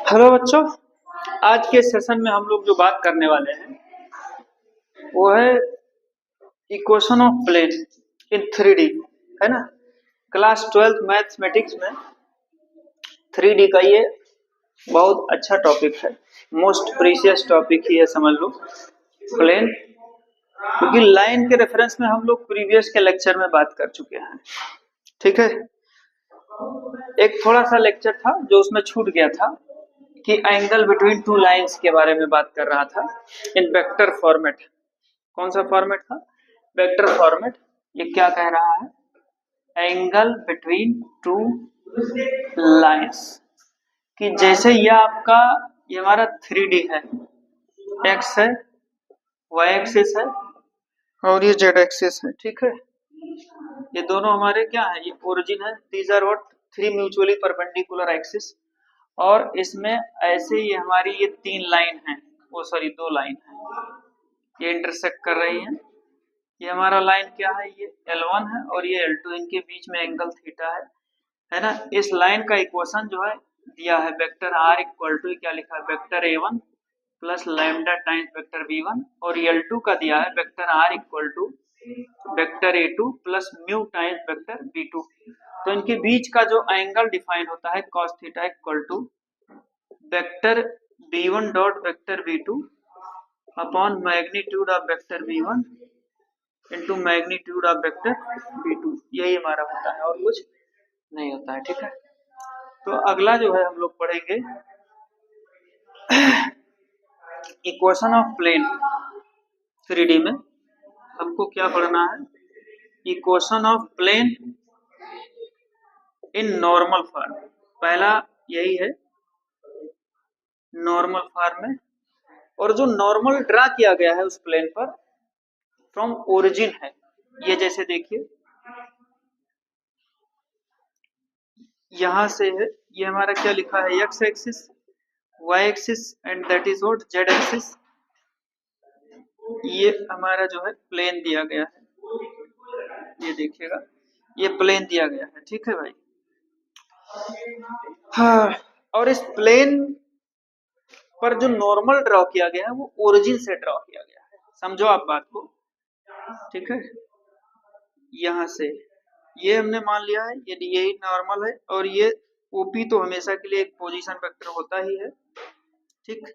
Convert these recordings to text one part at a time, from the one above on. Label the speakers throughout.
Speaker 1: Hello बच्चों, आज के सेशन में हम लोग जो बात करने वाले हैं वो है equation of plane in 3D, है ना। क्लास 12th मैथमेटिक्स में 3D का ये बहुत अच्छा टॉपिक है, मोस्ट प्रीशियस टॉपिक ही है समझ लो, प्लेन। क्योंकि लाइन के रेफरेंस में हम लोग प्रीवियस के लेक्चर में बात कर चुके हैं, ठीक है। एक थोड़ा सा लेक्चर था जो उसमें छूट गया था कि एंगल बिटवीन टू लाइंस के बारे में बात कर रहा था इन वेक्टर फॉर्मेट। कौन सा फॉर्मेट था? Vector format. ये क्या कह रहा है? एंगल बिटवीन टू लाइंस, कि जैसे ये हमारा 3D है, एक्स है, वाई एक्सिस है और ये जेड एक्सिस है, ठीक है। ये दोनों हमारे क्या है? ये ओरिजिन है। These are what? Three mutually perpendicular axis. और इसमें ऐसे ही हमारी ये तीन लाइन है, वो सॉरी दो लाइन है, ये इंटरसेक्ट कर रही हैं। ये हमारा लाइन क्या है? ये L1 है और ये L2, इनके बीच में एंगल थीटा है ना। इस लाइन का इक्वेशन जो है दिया है वेक्टर r इक्वल टू क्या लिखा है? Vector A1 plus lambda times vector B1, और L2 का दिया है vector r equal to vector A2 plus mu times vector B2। तो इनके बीच का जो एंगल डिफाइन होता है cos theta equal to vector B1 dot vector B2 upon magnitude of vector B1 into magnitude of vector B2। यही हमारा होता है और कुछ नहीं होता है, ठीक है। तो अगला जो है हम लोग पढ़ेंगे इक्वेशन ऑफ प्लेन 3D में। हमको क्या पढ़ना है? Equation of plane in normal form. पहला यही है, नॉर्मल फॉर्म में। और जो नॉर्मल ड्रा किया गया है उस प्लेन पर फ्रॉम ओरिजिन है, ये जैसे देखिए यहां से है, ये हमारा क्या लिखा है? X axis, Y axis and that is what? Z axis. ये हमारा जो है प्लेन दिया गया है, ये देखिएगा, ये प्लेन दिया गया है, ठीक है भाई। हाँ, और इस प्लेन पर जो नॉर्मल ड्रॉ किया गया है वो ओरिजिन से ड्रॉ किया गया है, समझो आप बात को, ठीक है। यहां से ये हमने मान लिया है, यही नॉर्मल है, और ये ओपी तो हमेशा के लिए एक पोजीशन वेक्टर होता ही है, ठीक।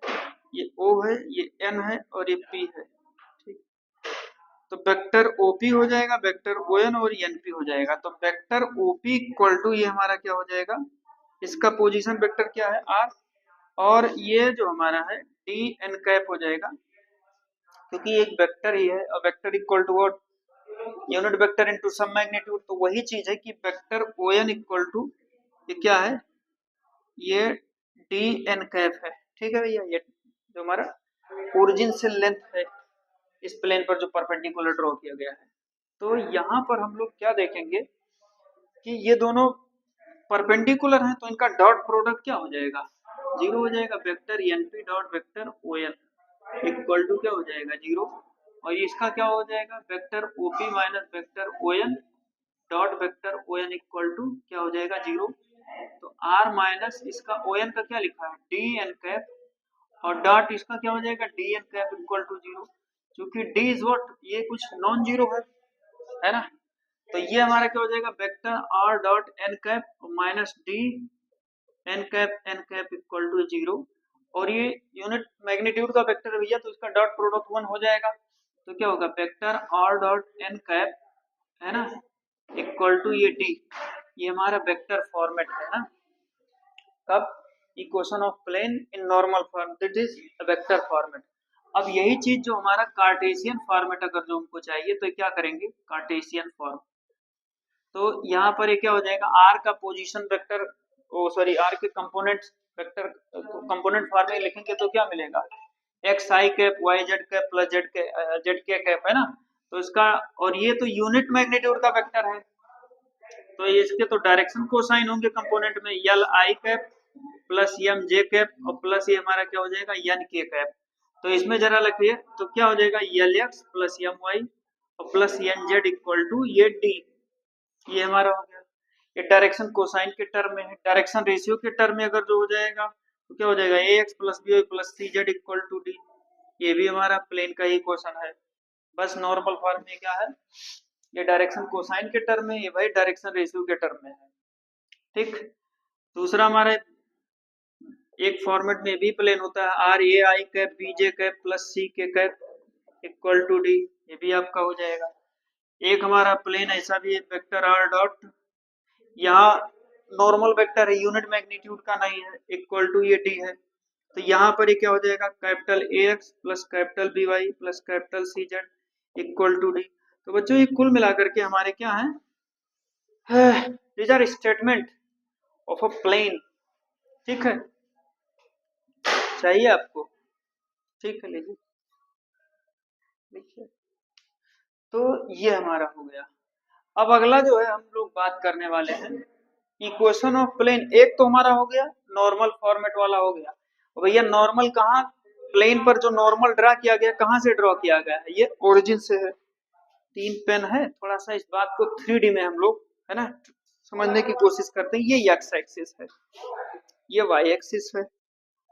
Speaker 1: ये ओ है, ये एन है और ये पी है, ठीक। तो वेक्टर ओपी हो जाएगा, वेक्टर ओ एन और एनपी हो जाएगा। तो वेक्टर ओपी इक्वल टू ये हमारा क्या हो जाएगा? इसका पोजीशन वेक्टर क्या है? आर। और ये जो हमारा है डी एन कैप हो जाएगा, क्योंकि एक वेक्टर ही है, और vector equal to what? Unit vector into some magnitude. तो वही चीज है कि vector O N equal to ये क्या है? ये डी एन कैप है, ठीक है भैया। ये जो हमारा ओरिजिन से लेंथ है इस प्लेन पर जो परपेंडिकुलर ड्रॉ किया गया है। तो यहाँ पर हम लोग क्या देखेंगे कि ये दोनों परपेंडिकुलर हैं, तो इनका डॉट प्रोडक्ट क्या हो जाएगा? जीरो हो जाएगा। Vector NP dot vector O N equal to क्या हो जाएगा? जीरो। और इसका क्या हो जाएगा? Vector OP minus vector O N dot vector O N equal to क्या हो जाएगा? जीरो। तो आर माइनस इसका ओ एन का क्या लिखा है? डी एन कैप, और डॉट इसका क्या हो जाएगा? D N cap equal to zero. क्योंकि डी इज व्हाट? ये कुछ नॉन जीरो है ना। तो ये हमारा क्या हो जाएगा? Vector R dot N cap minus D N cap equal to zero. और ये यूनिट मैग्नीट्यूड का वेक्टर है भैया, तो इसका डॉट प्रोडक्ट वन हो जाएगा। तो क्या होगा? Vector R dot N cap, है ना, इक्वल टू ये डी। ये हमारा वेक्टर फॉर्मेट है ना। कब? Equation of plane in normal form, that is vector format. अब यही चीज जो हमारा कार्टेशियन फॉर्मेट अगर जो हमको चाहिए तो क्या करेंगे? Cartesian form. तो यहाँ पर ये क्या हो जाएगा? आर का position vector, oh sorry R के कंपोनेंट वेक्टर कंपोनेंट फॉर्म में लिखेंगे तो क्या मिलेगा? X i cap y z cap plus z k cap, है ना। तो इसका, और ये तो यूनिट मैग्नीट्यूड का वेक्टर है, तो इसके तो डायरेक्शन कोसाइन होंगे कंपोनेंट में, l i cap plus m j cap और प्लस ये हमारा क्या हो जाएगा? एन के कैप। तो इसमें जरा लिखिए तो क्या हो जाएगा? L x plus m y और plus n z equal to ये डी। ये हमारा हो गया। ये डायरेक्शन कोसाइन के टर्म में है, डायरेक्शन रेशियो के टर्म में अगर जो हो जाएगा तो क्या हो जाएगा ax plus b y plus c z equal to d. ये भी हमारा प्लेन का ही क्वेश्चन है, बस नॉर्मल फॉर्म में क्या है, ये डायरेक्शन कोसाइन के टर्म में, ये भाई डायरेक्शन रेशियो के टर्म में है। ठीक, दूसरा हमारा एक फॉर्मेट में भी प्लेन होता है R a i cap b j cap plus c k cap equal to d, ये भी आपका हो जाएगा। एक हमारा प्लेन ऐसा भी है वेक्टर आर डॉट, यहाँ नॉर्मल वेक्टर है, यूनिट मैग्नीट्यूड का नहीं है, इक्वल टू ये डी है। तो यहाँ पर ये क्या हो जाएगा, capital A x plus capital B y plus capital C z equal to d. तो बच्चों ये कुल मिलाकर के हमारे क्या है, these are statement of a plane. ठीक है, चाहिए आपको, ठीक है लीजिए लिखिए। तो ये हमारा हो गया। अब अगला जो है हम लोग बात करने वाले हैं इक्वेशन ऑफ प्लेन। एक तो हमारा हो गया नॉर्मल फॉर्मेट वाला हो गया, और भैया नॉर्मल कहाँ, प्लेन पर जो नॉर्मल ड्रा किया गया कहाँ से ड्रॉ किया गया है, ये ओरिजिन से है। 3 पेन है, थोड़ा सा इस बात को 3D में हम लोग है ना समझने की कोशिश करते हैं। ये एक्स एक्सिस है, ये वाई एक्सिस है,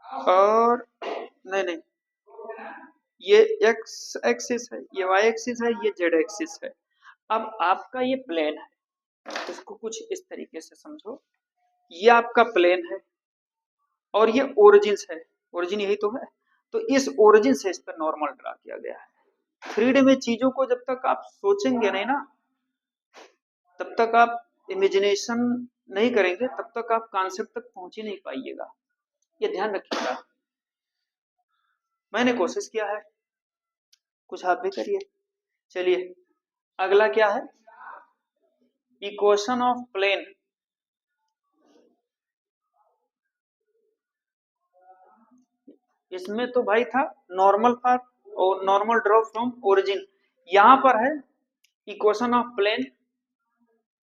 Speaker 1: और नहीं नहीं ये एक्स एक्सिस है, ये वाई एक्सिस है, ये जेड एक्सिस है। अब आपका ये प्लेन है, इसको कुछ इस तरीके से समझो, ये आपका प्लेन है और ये ओरिजिन है, ओरिजिन यही तो है। तो इस ओरिजिन से इस पर नॉर्मल ड्रा किया गया है। 3D में चीजों को जब तक आप सोचेंगे नहीं ना, तब तक आप इमेजिनेशन नहीं करेंगे, तब तक आप कॉन्सेप्ट तक पहुंच ही नहीं पाइएगा, ये ध्यान रखिएगा। मैंने कोशिश किया है, कुछ आप भी करिए। चलिए अगला क्या है, इक्वेशन ऑफ प्लेन। इसमें तो भाई था नॉर्मल फॉर्म और नॉर्मल ड्रॉ फ्रॉम ओरिजिन, यहां पर है इक्वेशन ऑफ प्लेन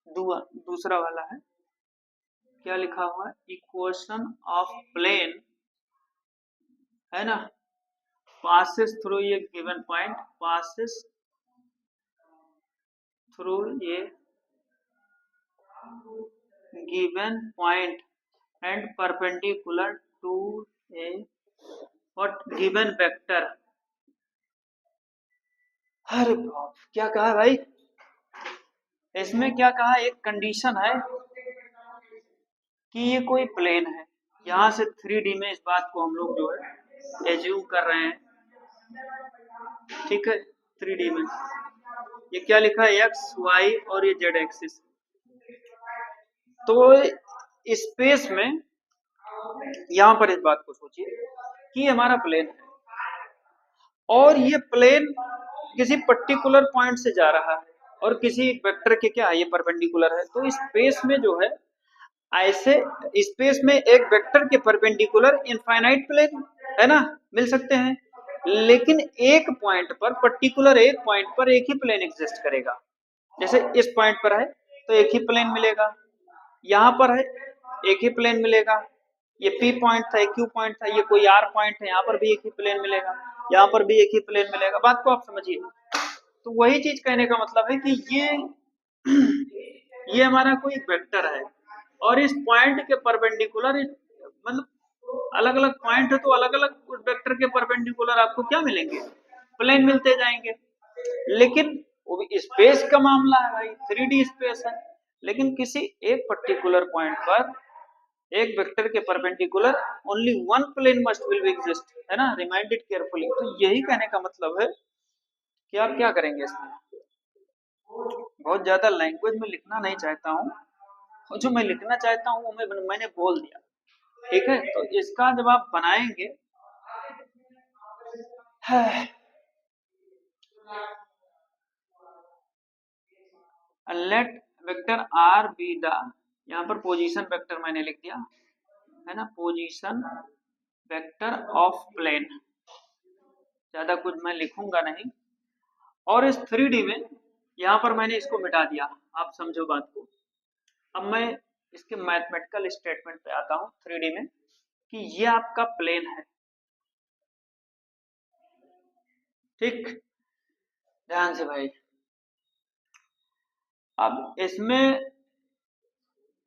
Speaker 1: दूसरा वाला है, क्या लिखा हुआ है, इक्वेशन ऑफ प्लेन है ना, passes through a given point, passes through a given point and perpendicular to a what given vector। अरे बाप, क्या कहा भाई, इसमें क्या कहा, एक कंडीशन है कि ये कोई प्लेन है। यहां से 3D में इस बात को हम लोग जो है एज्यूम कर रहे हैं, ठीक है। 3D में ये क्या लिखा है, एक्स वाई और ये जेड एक्सिस। तो स्पेस में यहां पर इस बात को सोचिए कि हमारा प्लेन है और ये प्लेन किसी पर्टिकुलर पॉइंट से जा रहा है और किसी वेक्टर के क्या है, ये परपेंडिकुलर है। तो स्पेस में जो है, ऐसे स्पेस में एक वेक्टर के परपेंडिकुलर इनफाइनाइट प्लेन है ना मिल सकते हैं, लेकिन एक पॉइंट पर, पर्टिकुलर एक पॉइंट पर एक ही प्लेन एग्जिस्ट करेगा। जैसे इस पॉइंट पर है तो एक ही प्लेन मिलेगा, यहाँ पर है एक ही प्लेन मिलेगा, ये P पॉइंट था, Q पॉइंट था, ये कोई R पॉइंट है, यहाँ पर भी एक ही प्लेन मिलेगा, यहाँ पर भी एक ही प्लेन मिलेगा। बात को आप समझिए। तो वही चीज कहने का मतलब है कि ये हमारा कोई वेक्टर है और इस पॉइंट के परपेंडिकुलर, मतलब अलग अलग पॉइंट है तो अलग अलग वेक्टर के परपेंडिकुलर आपको क्या मिलेंगे, प्लेन मिलते जाएंगे। लेकिन वो भी स्पेस का मामला है भाई, 3D स्पेस है, लेकिन किसी एक पर्टिकुलर पॉइंट पर एक वेक्टर के perpendicular only one plane must will exist, है ना, रिमाइंड इट केयरफुली। तो यही कहने का मतलब है कि आप क्या करेंगे इसमें, बहुत ज्यादा लैंग्वेज में लिखना नहीं चाहता हूँ, और जो मैं लिखना चाहता हूँ वो मैंने बोल दिया, ठीक है। तो इसका जब आप बनाएंगे, let vector r be the, यहाँ पर पोजीशन वेक्टर मैंने लिख दिया है ना, पोजीशन वेक्टर ऑफ प्लेन, ज्यादा कुछ मैं लिखूंगा नहीं। और इस 3D में यहाँ पर मैंने इसको मिटा दिया, आप समझो बात को। अब मैं इसके मैथमेटिकल स्टेटमेंट पे आता हूँ 3D में, कि ये आपका प्लेन है, ठीक, ध्यान से भाई। अब इसमें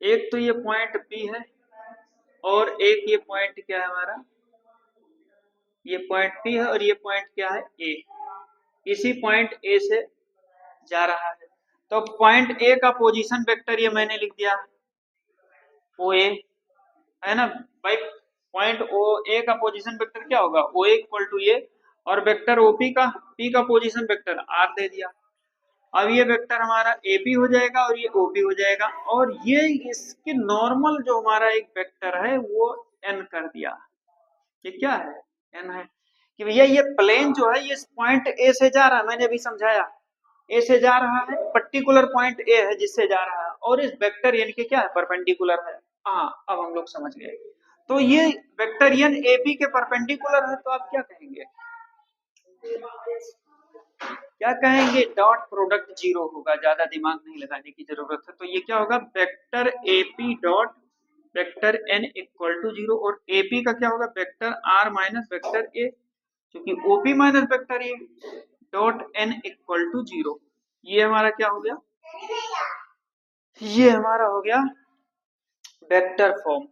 Speaker 1: एक तो ये पॉइंट P है और एक ये पॉइंट क्या है हमारा, ये पॉइंट P है और ये पॉइंट क्या है A। इसी पॉइंट A से जा रहा है, तो पॉइंट A का पोजीशन वेक्टर ये मैंने लिख दिया OA, है ना भाई। पॉइंट OA का पोजीशन वेक्टर क्या होगा, OA इक्वल टू ये, और वेक्टर OP का P का पोजीशन वेक्टर R दे दिया। अब ये वेक्टर हमारा AP हो जाएगा और ये OP हो जाएगा, और ये इसके नॉर्मल जो हमारा एक वेक्टर है वो N कर दिया। ये क्या है, N है कि भैया ये प्लेन जो है ये पॉइंट A से जा रहा है, मैंने अभी समझाया A से जा रहा है, पर्टिकुलर पॉइंट A है जिससे जा रहा है, और इस वेक्टर यानी कि क्या है, परपेंडिकुलर है। हाँ अब हम लोग समझ गए। तो ये वेक्टर एन AP के परपेंडिकुलर है, तो आप क्या कहेंगे, क्या कहेंगे, डॉट प्रोडक्ट जीरो होगा, ज्यादा दिमाग नहीं लगाने की जरूरत है। तो ये क्या होगा, vector AP dot vector N equal to zero, और AP का क्या होगा, vector R minus vector A, क्योंकि OP minus vector A dot N equal to zero. ये हमारा क्या हो गया, ये हमारा हो गया वेक्टर फॉर्म।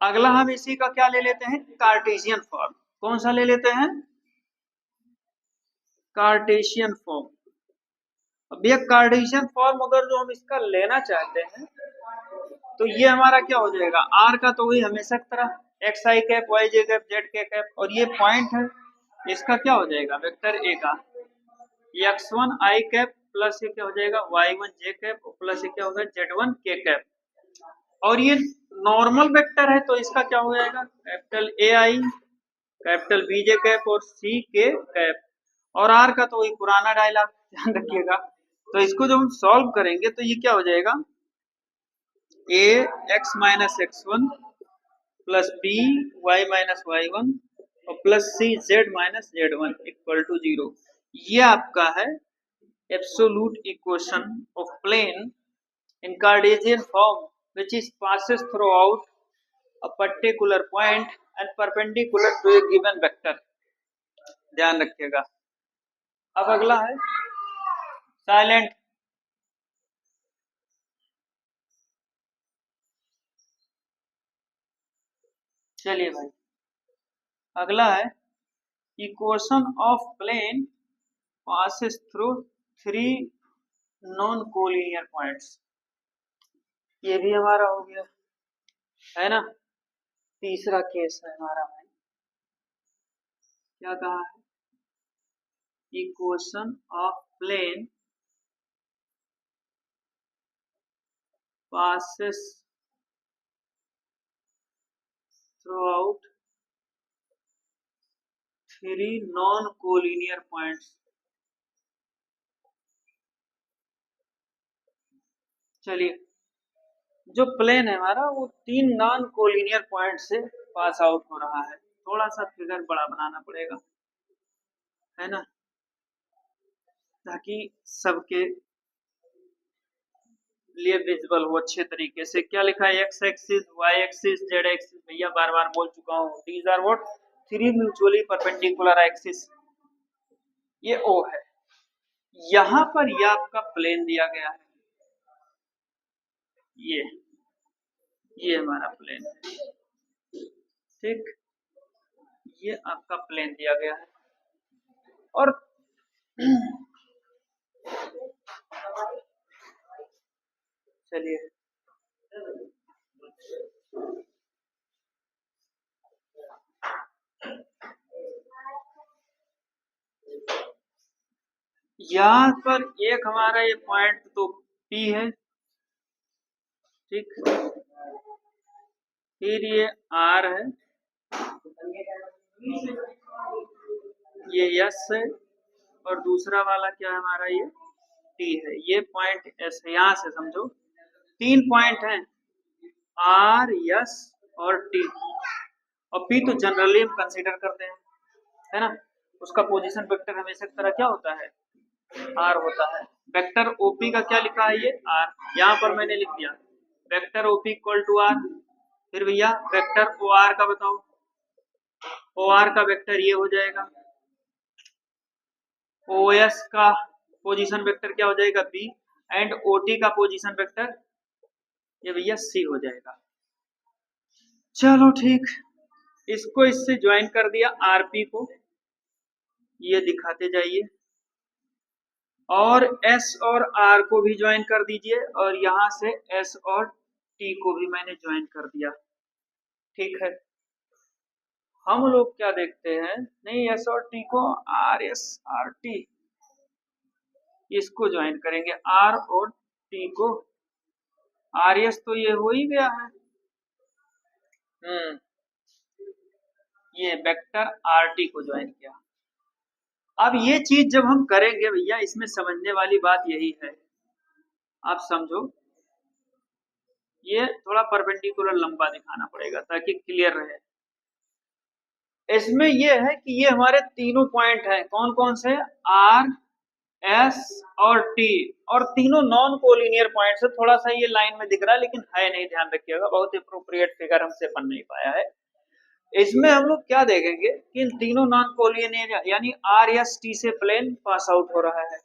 Speaker 1: अगला हम इसी का क्या ले लेते हैं, कार्टेशियन फॉर्म। कौन सा ले लेते हैं, कार्टेशियन फॉर्म। अब ये कार्टेशियन फॉर्म अगर जो हम इसका लेना चाहते हैं तो ये हमारा क्या हो जाएगा, आर का तो वही हमेशा की तरह x i cap Y J cap Z k cap, और ये पॉइंट है इसका क्या हो जाएगा, वेक्टर ए का x1 आई कैप प्लस ये क्या हो जाएगा y1 जे कैप प्लस ये क्या होगा z1 के कैप, और ये नॉर्मल वेक्टर है तो इसका क्या हो जाएगा, capital A i capital B j cap और सी के कैप, और आर का तो वही पुराना डायलॉग ध्यान रखिएगा। तो इसको जब हम सॉल्व करेंगे तो ये क्या हो जाएगा, a x minus x1 plus b y minus y1 और plus c z minus z1 equal to zero. ये आपका है absolute equation of plane in Cartesian form which is passes throughout a particular point and perpendicular to a given vector। ध्यान रखिएगा। अब अगला है silent. चलिए भाई अगला है equation of plane passes through three non collinear points. ये भी हमारा हो गया है ना। तीसरा केस है हमारा भाई, क्या कहा है, equation of plane passes throughout three non collinear points. चलिए जो प्लेन है हमारा वो तीन नॉन कोलिनियर पॉइंट से पास आउट हो रहा है। थोड़ा सा फिगर बड़ा बनाना पड़ेगा है ना, ताकि सबके लिए विजिबल हो अच्छे तरीके से। क्या लिखा है, x axis Y axis z axis, भैया बार बार बोल चुका हूँ, these are what, three mutually perpendicular axis. ये ओ है, यहां पर यह आपका प्लेन दिया गया है, ये हमारा प्लेन है, ठीक, ये आपका प्लेन दिया गया है। और चलिए यहाँ पर एक हमारा ये पॉइंट तो P है, ठीक, फिर ये R है, ये S है, और दूसरा वाला क्या है हमारा, ये T है। ये पॉइंट S है, यहाँ से समझो तीन पॉइंट हैं, R S और T, और P तो जनरली हम कंसीडर करते हैं है ना, उसका पोजीशन वेक्टर हमेशा की तरह क्या होता है, R होता है। वेक्टर OP का क्या लिखा है, ये R, यहाँ पर मैंने लिख दिया vector OP equal to R। फिर भैया वेक्टर OR का बताओ, OR का वेक्टर ये हो जाएगा, OS का पोजीशन वेक्टर क्या हो जाएगा B, एंड OT का पोजीशन वेक्टर ये भैया C हो जाएगा। चलो ठीक, इसको इससे ज्वाइन कर दिया आरपी को, ये दिखाते जाइए, और एस और आर को भी ज्वाइन कर दीजिए, और यहां से एस और टी को भी मैंने ज्वाइन कर दिया। ठीक है, हम लोग क्या देखते हैं, नहीं एस और टी को आर एस आर टी, इसको ज्वाइन करेंगे, आर और टी को, आर एस तो ये हो ही गया है, ये वेक्टर आर टी को ज्वाइन किया। अब ये चीज जब हम करेंगे भैया, इसमें समझने वाली बात यही है, आप समझो, ये थोड़ा परपेंडिकुलर लंबा दिखाना पड़ेगा ताकि क्लियर रहे। इसमें ये है कि ये हमारे तीनों पॉइंट हैं, कौन कौन से, आर एस और टी, और तीनों नॉन कोलिनियर पॉइंट्स है। थोड़ा सा ये लाइन में दिख रहा है लेकिन है नहीं, ध्यान रखिएगा, बहुत अप्रोप्रिएट फिगर हमसे बन नहीं पाया है। इसमें हम लोग क्या देखेंगे कि इन तीनों नॉन कोलिनियर यानी आर एस टी से प्लेन पास आउट हो रहा है।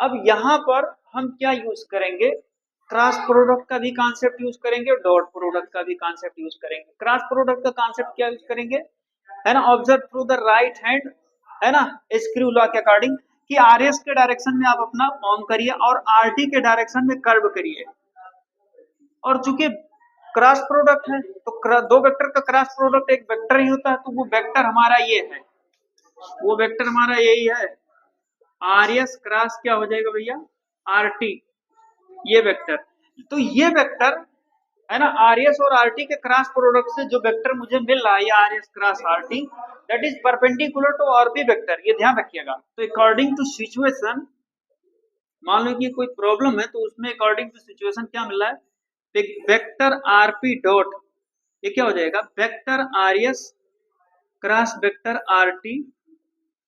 Speaker 1: अब यहाँ पर हम क्या यूज करेंगे, क्रॉस प्रोडक्ट का भी कॉन्सेप्ट यूज करेंगे और डॉट प्रोडक्ट का भी कॉन्सेप्ट यूज करेंगे। क्रॉस प्रोडक्ट का कॉन्सेप्ट क्या यूज करेंगे, है ना, observe through the right hand, है ना, स्क्रू लॉ के अकॉर्डिंग, कि आर एस के डायरेक्शन में आप अपना फॉर्म करिए और आर टी के डायरेक्शन में कर्व करिए। और चूंकि क्रॉस प्रोडक्ट है तो दो वेक्टर का क्रॉस प्रोडक्ट एक वेक्टर ही होता है, तो वो वेक्टर हमारा ये है, वो वेक्टर हमारा यही है, आर एस क्रॉस क्या हो जाएगा भैया, आर टी, ये वेक्टर। तो ये वेक्टर है ना, आर एस और आर टी के क्रॉस प्रोडक्ट से जो वेक्टर मुझे मिल रहा है r s cross r t, that is perpendicular to r b vector, ये ध्यान रखिएगा। तो अकॉर्डिंग टू सिचुएशन, मान लो कि कोई प्रॉब्लम है तो उसमें अकॉर्डिंग टू सिचुएशन क्या मिल रहा है, वेक्टर आर पी डॉट, ये क्या हो जाएगा, vector r s cross vector r t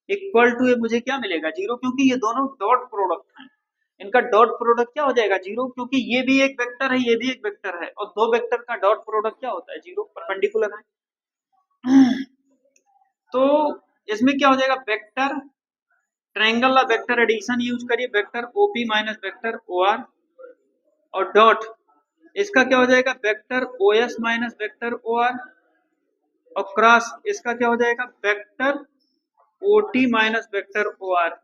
Speaker 1: equal to, ये मुझे क्या मिलेगा, जीरो, क्योंकि ये दोनों डॉट प्रोडक्ट हैं, इनका डॉट प्रोडक्ट क्या हो जाएगा, जीरो, क्योंकि ये भी एक वेक्टर है ये भी एक वेक्टर है, और दो वेक्टर का डॉट प्रोडक्ट क्या होता है, जीरो, परपेंडिकुलर है। तो इसमें क्या हो जाएगा, वेक्टर ट्रायंगल का वेक्टर एडिशन यूज करिए, vector OP minus vector O R, और डॉट इसका क्या हो जाएगा, vector O S minus vector O R, और क्रॉस इसका क्या हो जाएगा, vector O T minus vector O R,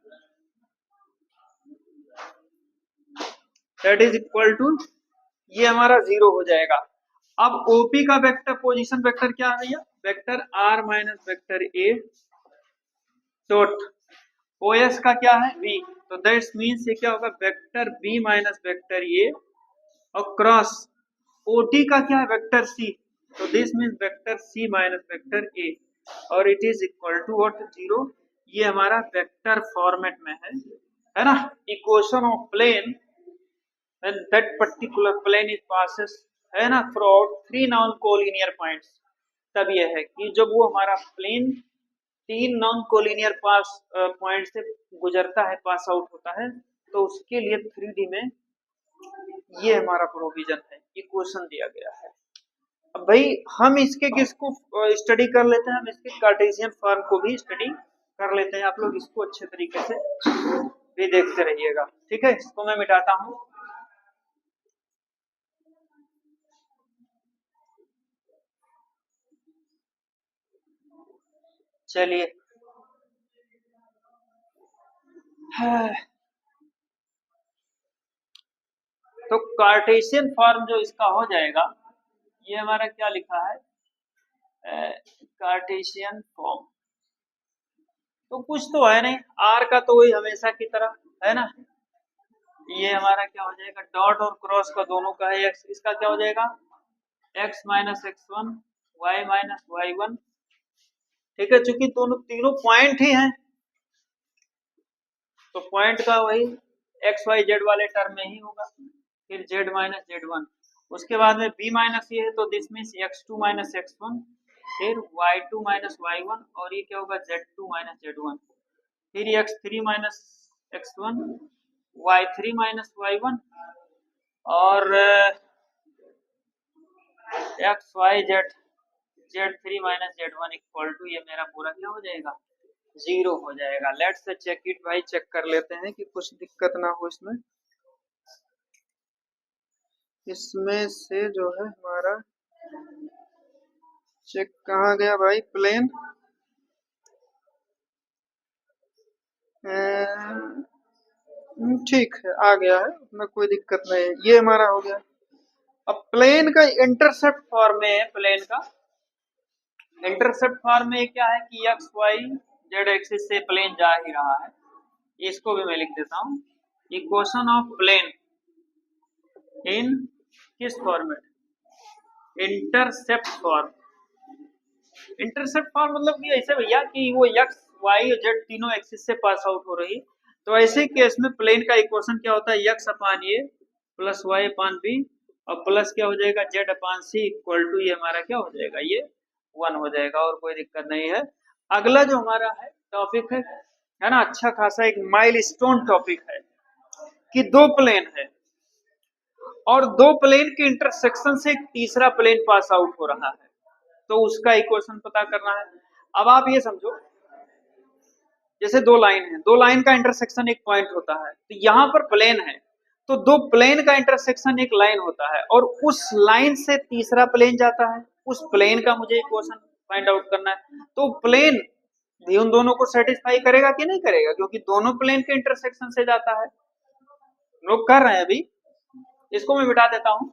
Speaker 1: that is equal to, ये हमारा जीरो हो जाएगा। अब ओपी का वेक्टर पोजीशन वेक्टर क्या है भैया, vector r minus vector a dot, OS का क्या है वी, तो दैट मीन्स ये क्या होगा, vector b minus vector a, और क्रॉस ओटी का क्या है, वेक्टर सी, तो this means vector c minus vector a, और it is equal to what, zero. ये हमारा वेक्टर फॉर्मेट में है ना, equation of plane when that particular plane is passes, है ना, throughout three non collinear points, तब यह है कि जब वो हमारा प्लेन तीन नॉन कोलिनियर पास पॉइंट से गुजरता है, पास आउट होता है, तो उसके लिए 3D में ये हमारा प्रोविजन है, इक्वेशन दिया गया है। अब भाई हम इसके किसको स्टडी कर लेते हैं, हम इसके कार्टेशियन फॉर्म को भी स्टडी कर लेते हैं, आप लोग इसको अच्छे तरीके से भी देखते रहिएगा। ठीक है, इसको मैं मिटाता हूँ। चलिए, तो कार्टेशियन फॉर्म जो इसका हो जाएगा, ये हमारा क्या लिखा है, कार्टेशियन फॉर्म, तो कुछ तो है नहीं, आर का तो वही हमेशा की तरह है ना, ये हमारा क्या हो जाएगा, डॉट और क्रॉस का दोनों का है एक्स, इसका क्या हो जाएगा, x minus x one, y minus y one. ठीक है, चूंकि दोनों तीनों पॉइंट ही हैं, तो पॉइंट का वही एक्स वाई जेड वाले टर्म में ही होगा, फिर जेड माइनस जेड वन, उसके बाद में बी माइनस ये है तो this means x two minus x one, फिर y two minus y one, और ये क्या होगा, z two minus z one, फिर x three minus x one, y three minus y one, और x y z, z three minus z one equal to, ये मेरा पूरा क्या हो जाएगा, जीरो हो जाएगा। लेट्स चेक इट भाई, चेक कर लेते हैं कि कुछ दिक्कत ना हो इसमें। इसमें से जो है हमारा चेक कहाँ गया भाई प्लेन? ठीक है, आ गया है, उसमें कोई दिक्कत नहीं है, ये हमारा हो गया। अब प्लेन का इंटरसेप्ट फॉर्म में है, प्लेन का इंटरसेप्ट फॉर्म में क्या है कि एक्स वाई जेड एक्सिस से प्लेन जा ही रहा है। इसको भी मैं लिख देता हूँ, इक्वेशन ऑफ प्लेन इन किस format, intercept form. Intercept form मतलब कि ऐसे भैया कि वो एक्स वाई और जेड तीनों एक्सिस से पास आउट हो रही, तो ऐसे केस में प्लेन का इक्वेशन क्या होता है, x upon a plus y upon b और प्लस क्या हो जाएगा z upon c equal to ये हमारा क्या हो जाएगा, ये 1 हो जाएगा और कोई दिक्कत नहीं है। अगला जो हमारा है टॉपिक है ना, अच्छा खासा एक माइलस्टोन टॉपिक है कि दो प्लेन है और दो प्लेन के इंटरसेक्शन से एक तीसरा प्लेन पास आउट हो रहा है, तो उसका इक्वेशन पता करना है। अब आप ये समझो, जैसे दो लाइन है, दो लाइन का इंटरसेक्शन एक पॉइंट होता है, तो यहाँ पर प्लेन है, तो दो प्लेन का इंटरसेक्शन एक लाइन होता है और उस लाइन से तीसरा प्लेन जाता है, उस प्लेन का मुझे इक्वेशन फाइंड आउट करना है। तो प्लेन भी उन दोनों को सेटिस्फाई करेगा कि नहीं करेगा, क्योंकि दोनों प्लेन के इंटरसेक्शन से जाता है। लोग कर रहे हैं अभी, इसको मैं मिटा देता हूं।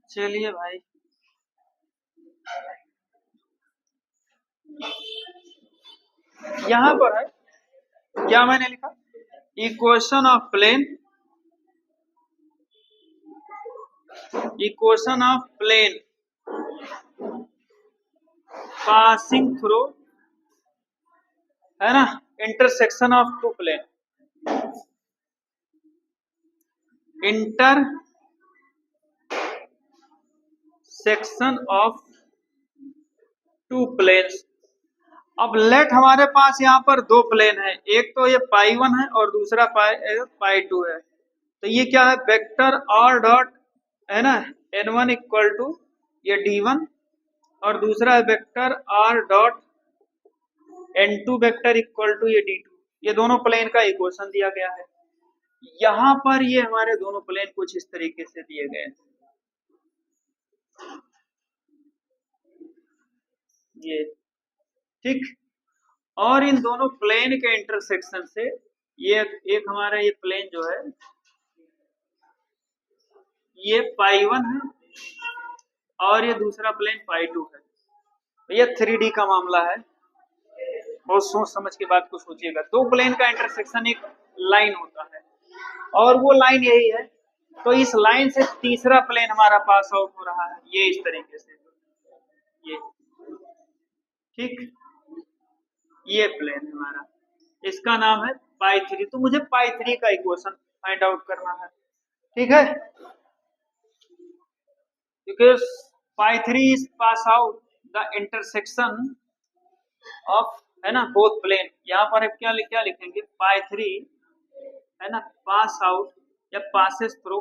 Speaker 1: चलिए भाई, यहां पर है क्या मैंने लिखा, equation of plane, equation of plane passing through, है ना, intersection of two plane, intersection of two planes. अब लेट हमारे पास यहाँ पर दो प्लेन है, एक तो ये पाई 1 है और दूसरा पाई 2 है, तो ये क्या है, वेक्टर r डॉट, है ना, n1 इक्वल टू ये d1 और दूसरा है vector r dot n2 vector equal to ये d2। ये दोनों प्लेन का इक्वेशन दिया गया है। यहाँ पर ये हमारे दोनों प्लेन कुछ इस तरीके से दिए गए हैं, ये ठीक, और इन दोनों प्लेन के इंटरसेक्शन से ये एक हमारा ये प्लेन जो है ये पाई 1 है और ये दूसरा प्लेन पाई 2 है। ये 3D का मामला है, बहुत सोच समझ के बात को सोचिएगा। दो प्लेन का इंटरसेक्शन एक लाइन होता है और वो लाइन यही है, तो इस लाइन से तीसरा प्लेन हमारा पास आउट हो रहा है, ये इस तरीके से, ये ठीक, ये प्लेन हमारा, इसका नाम है पाई 3। तो मुझे पाई 3 का इक्वेशन फाइंड आउट करना है, ठीक है, because pi 3 is pass out the intersection of, है ना, बोथ प्लेन। यहाँ पर अब क्या लिखेंगे, पाई 3, है ना, पास आउट या passes through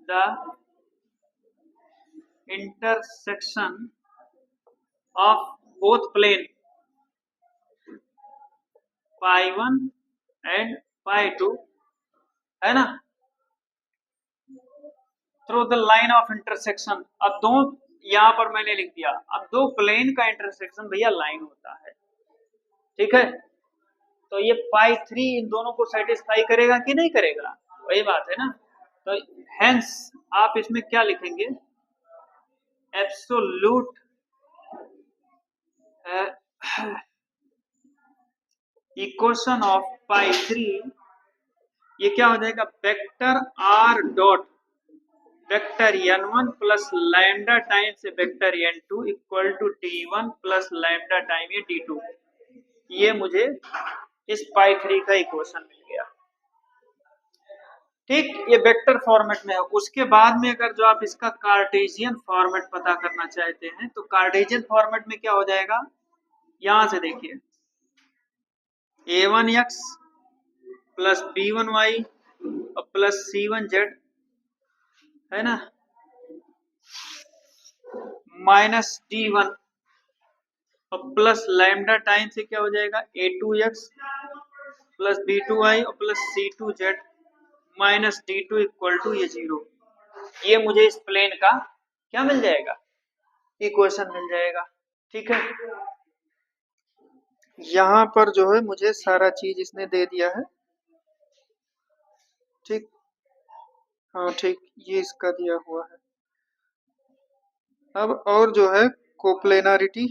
Speaker 1: the intersection of both plane pi 1 and pi 2, है ना, through the line of intersection. अब दो, यहाँ पर मैंने लिख दिया, अब दो प्लेन का इंटरसेक्शन भैया लाइन होता है, ठीक है, तो ये पाई 3 इन दोनों को सेटिस्फाई करेगा कि नहीं करेगा, वही बात है ना। तो हेंस आप इसमें क्या लिखेंगे, एब्सोल्यूट इक्वेशन ऑफ पाई 3, ये क्या हो जाएगा, vector r dot vector n1 plus lambda time से vector n2 equal to d1 plus lambda time ये d2। ये मुझे इस पाई 3 का इक्वेशन मिल गया, ठीक, ये वेक्टर फॉर्मेट में है। उसके बाद में अगर जो आप इसका कार्टेशियन फॉर्मेट पता करना चाहते हैं, तो कार्टेशियन फॉर्मेट में क्या हो जाएगा, यहां से देखिए, a1x प्लस b1y और प्लस c1z, है ना, माइनस D1 और प्लस लैम्डा टाइम से क्या हो जाएगा A2x प्लस B2y और plus C2z minus D2 equal to ये 0। ये मुझे इस प्लेन का क्या मिल जाएगा, इक्वेशन मिल जाएगा। ठीक है, यहाँ पर जो है मुझे सारा चीज इसने दे दिया है। ठीक, हाँ ठीक, ये इसका दिया हुआ है। अब और जो है कोप्लेनारिटी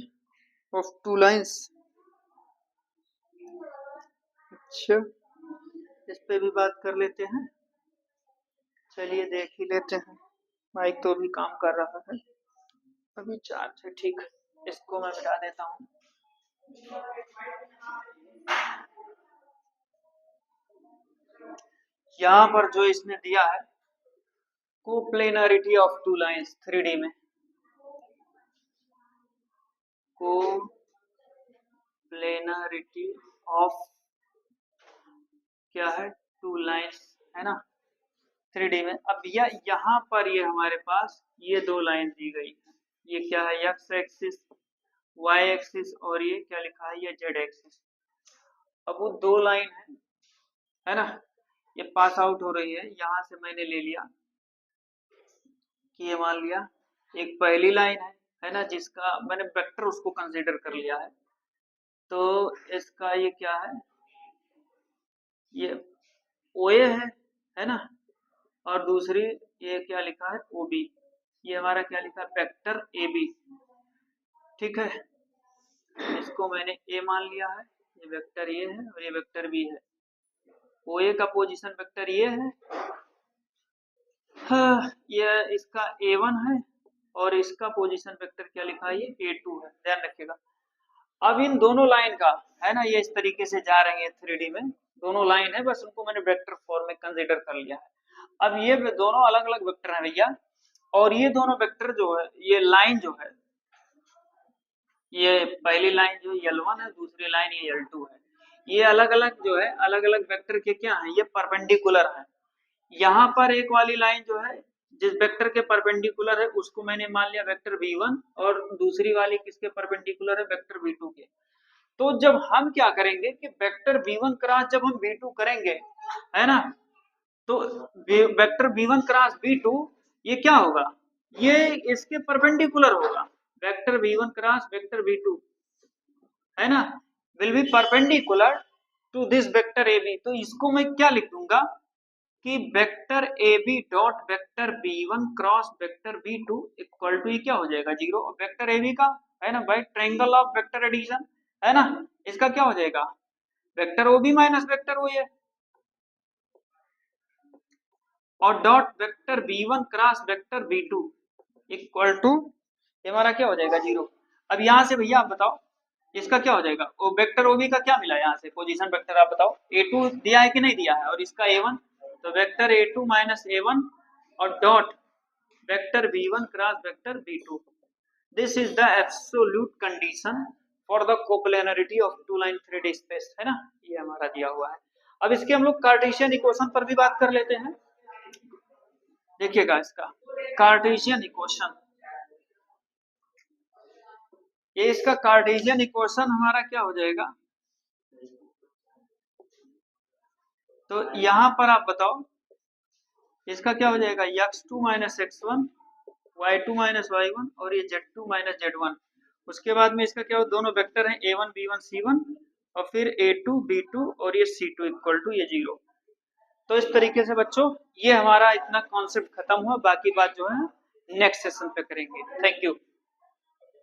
Speaker 1: ऑफ टू लाइंस, अच्छा इस पे भी बात कर लेते हैं। चलिए देख ही लेते हैं, माइक तो भी काम कर रहा है, अभी चार्ज है। ठीक, इसको मैं मिटा देता हूँ। यहाँ पर जो इसने दिया है कोप्लेनारिटी ऑफ टू लाइंस 3D में, कोप्लेनारिटी ऑफ क्या है टू लाइंस, है ना 3D में। अब यहाँ पर ये हमारे पास ये दो लाइन दी गई है, ये क्या है एक्स एक्सिस, वाई एक्सिस और ये क्या लिखा है ये जेड एक्सिस। अब वो दो लाइन है ना, ये पास आउट हो रही है। यहाँ से मैंने ले लिया कि ये मान लिया एक पहली लाइन है ना, जिसका मैंने वेक्टर उसको कंसीडर कर लिया है। तो इसका ये क्या है, ये OA है ना, और दूसरी ये क्या लिखा है OB, ये हमारा क्या लिखा है वेक्टर AB। ठीक है, इसको मैंने A मान लिया है, ये वेक्टर ये है और ये वेक्टर B है। OA का पोजीशन वेक्टर ये है, हाँ, ये इसका A1 है और इसका पोजीशन वेक्टर क्या लिखा है ये A2 है, ध्यान रखिएगा। अब इन दोनों लाइन का है ना, ये इस तरीके से जा रहे हैं 3D में, दोनों लाइन है, बस उनको मैंने वेक्टर फॉर्म में कंसीडर कर लिया है। अब ये दोनों अलग अलग वेक्टर हैं भैया, और ये दोनों वेक्टर जो है, ये लाइन जो है, ये पहली लाइन जो L1 है, दूसरी लाइन ये L2 है, ये अलग अलग जो है अलग अलग वेक्टर के क्या है, ये परपेंडिकुलर है। यहाँ पर एक वाली लाइन जो है जिस वेक्टर के परपेंडिकुलर है उसको मैंने मान लिया वेक्टर V1, और दूसरी वाली किसके परपेंडिकुलर है वेक्टर V2 के। तो जब हम क्या करेंगे कि वेक्टर V1 क्रॉस जब हम V2 करेंगे, है ना, तो वेक्टर V1 क्रॉस V2 ये क्या होगा, ये इसके परपेंडिकुलर होगा। Vector V1 cross vector V2 है ना will be perpendicular to this vector AB। तो इसको मैं क्या लिख दूंगा कि vector AB dot vector B1 cross vector B2 equal to क्या हो जाएगा 0। वेक्टर AB का है ना भाई ट्रायंगल ऑफ वेक्टर एडिशन, है ना, इसका क्या हो जाएगा vector OB minus vector OA, और dot vector B1 cross vector B2 equal to हमारा क्या हो जाएगा 0। अब यहाँ से भैया आप बताओ इसका क्या हो जाएगा, वो वेक्टर OB का क्या मिला यहाँ से पोजीशन वेक्टर, आप बताओ A2 दिया है कि नहीं दिया है, और इसका A1, तो वेक्टर A2 माइनस A1 और dot vector B1 cross vector B2। This is the absolute condition for the coplanarity of two line 3D space, है ना, ये हमारा दिया हुआ है। अब इसके हम लोग कार्टेशियन इक्वेशन पर भी बात कर लेते हैं। देखिएगा इसका कार्टेशियन इक्वेशन, ये इसका कार्टेशियन इक्वेशन हमारा क्या हो जाएगा, तो यहां पर आप बताओ इसका क्या हो जाएगा x2 minus x1 y2 minus y1 और ये z2 माइनस z1। उसके बाद में इसका क्या हो, दोनों वेक्टर हैं a1 b1 c1 और फिर a2 b2 और ये c2 इक्वल टू ये 0। तो इस तरीके से बच्चों ये हमारा इतना कॉन्सेप्ट खत्म हुआ, बाकी बात जो है नेक्स्ट सेशन पे करेंगे। Thank you.